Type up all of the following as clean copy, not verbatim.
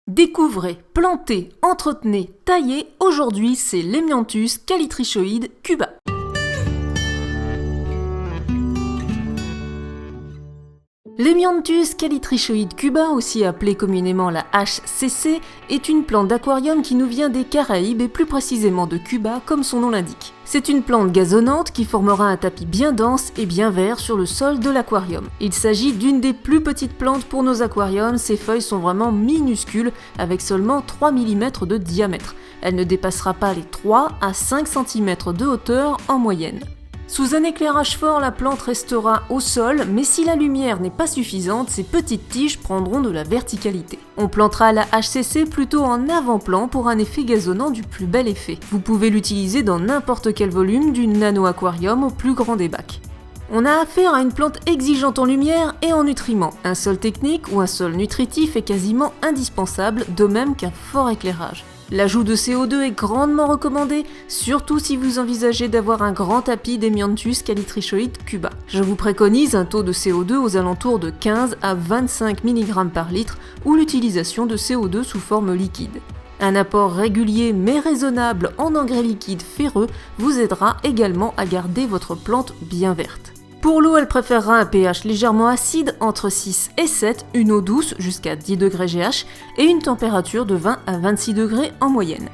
Découvrez, plantez, entretenez, taillez, aujourd'hui c'est l'Hemianthus calitrichoide cuba. L'Hemianthus calitrichoide cuba, aussi appelée communément la HCC, est une plante d'aquarium qui nous vient des Caraïbes et plus précisément de Cuba comme son nom l'indique. C'est une plante gazonnante qui formera un tapis bien dense et bien vert sur le sol de l'aquarium. Il s'agit d'une des plus petites plantes pour nos aquariums, ses feuilles sont vraiment minuscules avec seulement 3 mm de diamètre. Elle ne dépassera pas les 3 à 5 cm de hauteur en moyenne. Sous un éclairage fort, la plante restera au sol, mais si la lumière n'est pas suffisante, ses petites tiges prendront de la verticalité. On plantera la HCC plutôt en avant-plan pour un effet gazonnant du plus bel effet. Vous pouvez l'utiliser dans n'importe quel volume, du nano-aquarium au plus grand des bacs. On a affaire à une plante exigeante en lumière et en nutriments. Un sol technique ou un sol nutritif est quasiment indispensable, de même qu'un fort éclairage. L'ajout de CO2 est grandement recommandé, surtout si vous envisagez d'avoir un grand tapis d'Hemianthus calitrichoide cuba. Je vous préconise un taux de CO2 aux alentours de 15 à 25 mg par litre ou l'utilisation de CO2 sous forme liquide. Un apport régulier mais raisonnable en engrais liquide ferreux vous aidera également à garder votre plante bien verte. Pour l'eau, elle préférera un pH légèrement acide, entre 6 et 7, une eau douce jusqu'à 10 degrés GH et une température de 20 à 26 degrés en moyenne.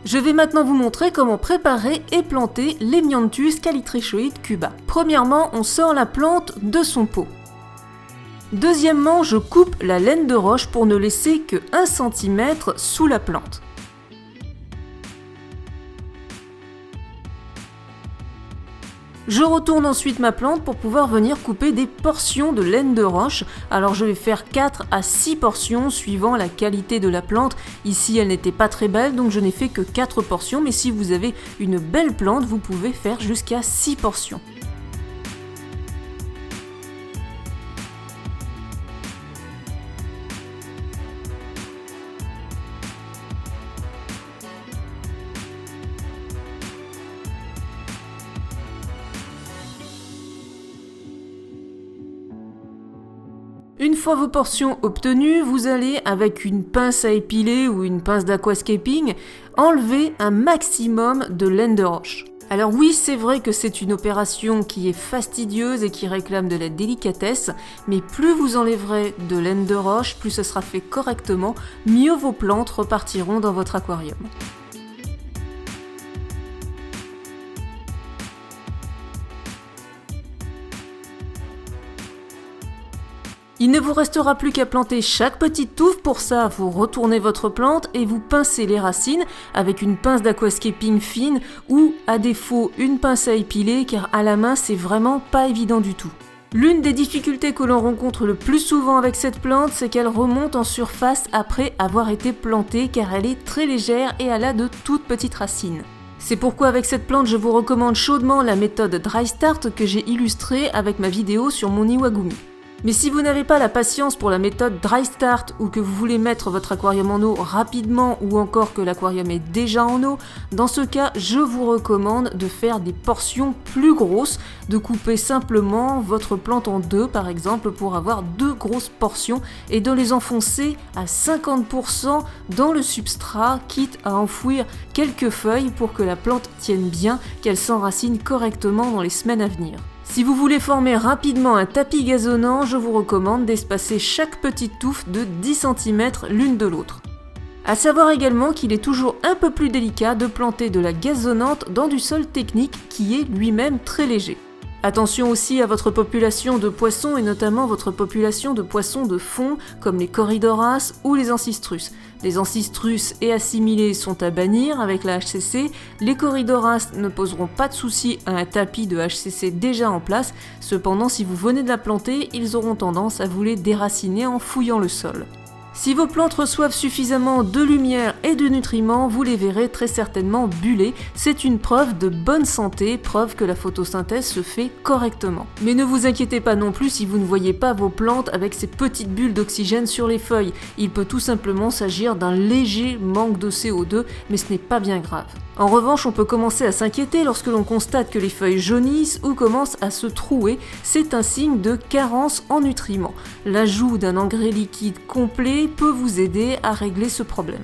Je vais maintenant vous montrer comment préparer et planter l'Hemianthus calitrichoide cuba. Premièrement, on sort la plante de son pot. Deuxièmement, je coupe la laine de roche pour ne laisser que 1 cm sous la plante. Je retourne ensuite ma plante pour pouvoir venir couper des portions de laine de roche. Alors je vais faire 4 à 6 portions suivant la qualité de la plante. Ici elle n'était pas très belle donc je n'ai fait que 4 portions, mais si vous avez une belle plante vous pouvez faire jusqu'à 6 portions. Une fois vos portions obtenues, vous allez, avec une pince à épiler ou une pince d'aquascaping, enlever un maximum de laine de roche. Alors oui, c'est vrai que c'est une opération qui est fastidieuse et qui réclame de la délicatesse, mais plus vous enlèverez de laine de roche, plus ce sera fait correctement, mieux vos plantes repartiront dans votre aquarium. Il ne vous restera plus qu'à planter chaque petite touffe. Pour ça, vous retournez votre plante et vous pincez les racines avec une pince d'aquascaping fine ou, à défaut, une pince à épiler, car à la main, c'est vraiment pas évident du tout. L'une des difficultés que l'on rencontre le plus souvent avec cette plante, c'est qu'elle remonte en surface après avoir été plantée, car elle est très légère et elle a de toutes petites racines. C'est pourquoi avec cette plante, je vous recommande chaudement la méthode Dry Start que j'ai illustrée avec ma vidéo sur mon Iwagumi. Mais si vous n'avez pas la patience pour la méthode Dry Start ou que vous voulez mettre votre aquarium en eau rapidement ou encore que l'aquarium est déjà en eau, dans ce cas, je vous recommande de faire des portions plus grosses, de couper simplement votre plante en deux par exemple pour avoir 2 grosses portions et de les enfoncer à 50% dans le substrat, quitte à enfouir quelques feuilles pour que la plante tienne bien, qu'elle s'enracine correctement dans les semaines à venir. Si vous voulez former rapidement un tapis gazonnant, je vous recommande d'espacer chaque petite touffe de 10 cm l'une de l'autre. A savoir également qu'il est toujours un peu plus délicat de planter de la gazonnante dans du sol technique qui est lui-même très léger. Attention aussi à votre population de poissons et notamment votre population de poissons de fond comme les Corydoras ou les Ancistrus. Les Ancistrus et assimilés sont à bannir avec la HCC, les Corydoras ne poseront pas de soucis à un tapis de HCC déjà en place, cependant si vous venez de la planter, ils auront tendance à vous les déraciner en fouillant le sol. Si vos plantes reçoivent suffisamment de lumière et de nutriments, vous les verrez très certainement buller. C'est une preuve de bonne santé, preuve que la photosynthèse se fait correctement. Mais ne vous inquiétez pas non plus si vous ne voyez pas vos plantes avec ces petites bulles d'oxygène sur les feuilles. Il peut tout simplement s'agir d'un léger manque de CO2, mais ce n'est pas bien grave. En revanche, on peut commencer à s'inquiéter lorsque l'on constate que les feuilles jaunissent ou commencent à se trouer. C'est un signe de carence en nutriments. L'ajout d'un engrais liquide complet soleil peut vous aider à régler ce problème.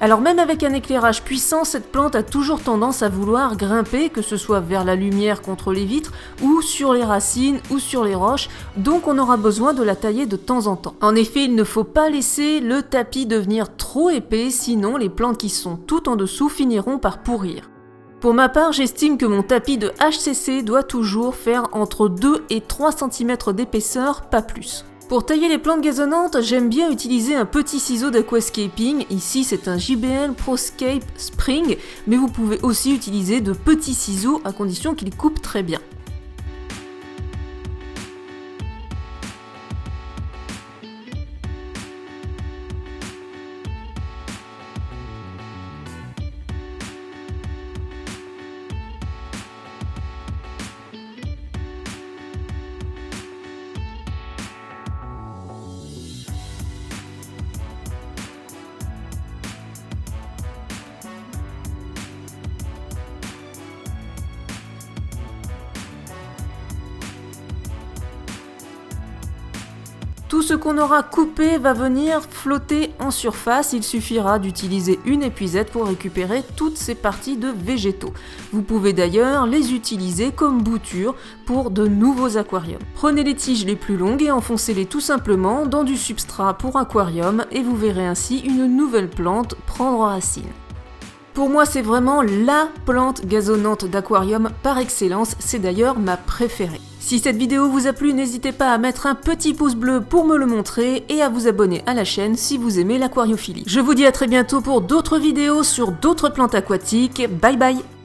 Alors même avec un éclairage puissant, cette plante a toujours tendance à vouloir grimper, que ce soit vers la lumière contre les vitres, ou sur les racines, ou sur les roches, donc on aura besoin de la tailler de temps en temps. En effet, il ne faut pas laisser le tapis devenir trop épais, sinon les plantes qui sont tout en dessous finiront par pourrir. Pour ma part, j'estime que mon tapis de HCC doit toujours faire entre 2 et 3 cm d'épaisseur, pas plus. Pour tailler les plantes gazonnantes, j'aime bien utiliser un petit ciseau d'aquascaping. Ici, c'est un JBL ProScape Spring, mais vous pouvez aussi utiliser de petits ciseaux à condition qu'ils coupent très bien. Tout ce qu'on aura coupé va venir flotter en surface, il suffira d'utiliser une épuisette pour récupérer toutes ces parties de végétaux. Vous pouvez d'ailleurs les utiliser comme bouture pour de nouveaux aquariums. Prenez les tiges les plus longues et enfoncez-les tout simplement dans du substrat pour aquarium et vous verrez ainsi une nouvelle plante prendre racine. Pour moi, c'est vraiment la plante gazonnante d'aquarium par excellence, c'est d'ailleurs ma préférée. Si cette vidéo vous a plu, n'hésitez pas à mettre un petit pouce bleu pour me le montrer et à vous abonner à la chaîne si vous aimez l'aquariophilie. Je vous dis à très bientôt pour d'autres vidéos sur d'autres plantes aquatiques. Bye bye!